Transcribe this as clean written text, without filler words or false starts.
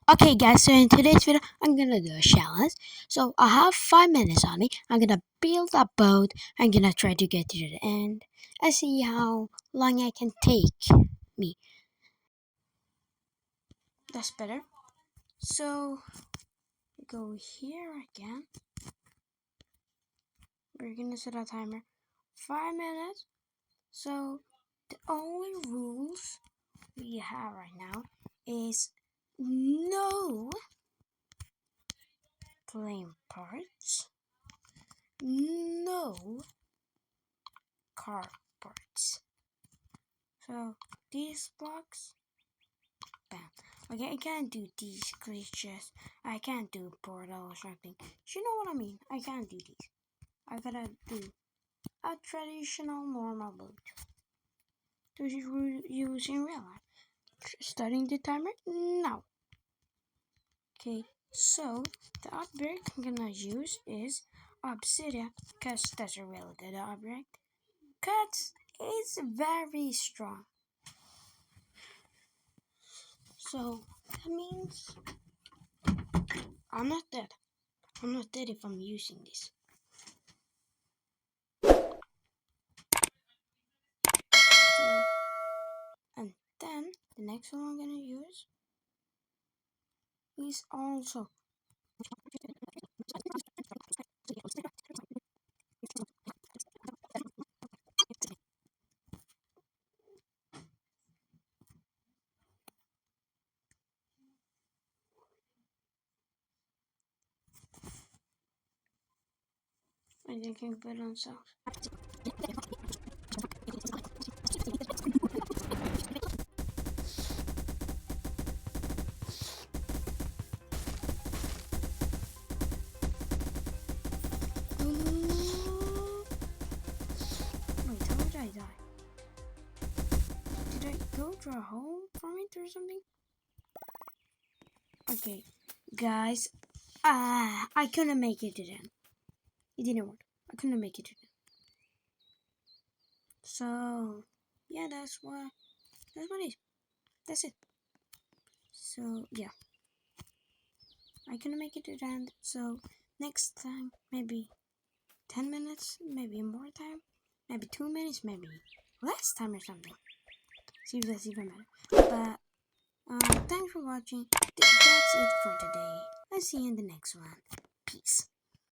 Okay, guys, so in today's video, I'm gonna do a challenge. So I have 5 minutes on me. I'm gonna build a boat. I'm gonna try to get to the end and see how long I can take me. That's better. So go here again. We're gonna set a timer. 5 minutes. So the only rules we have right now is no playing parts, no car parts. So these blocks, bam. Okay, I can't do these glitches. I can't do portal or something. You know what I mean? I can't do these. I gotta do a traditional normal boat. This is use in real life. Starting the timer now. Okay, so the object I'm gonna use is obsidian, cause that's a really good object. Cause it's very strong. So that means I'm not dead. I'm not dead if I'm using this. So, and then the next one I'm gonna use is also. And you can put on sound. Wait, how did I die? Did I go to a hole from it or something? Okay, guys. I couldn't make it to the end. It didn't work. I couldn't make it to the end. So, yeah, that's what it is. That's it. So, yeah. I couldn't make it to the end. So, next time, maybe 10 minutes, maybe more time, maybe 2 minutes, maybe less time or something. See if that's even better. But thanks for watching. That's it for today. I'll see you in the next one. Peace.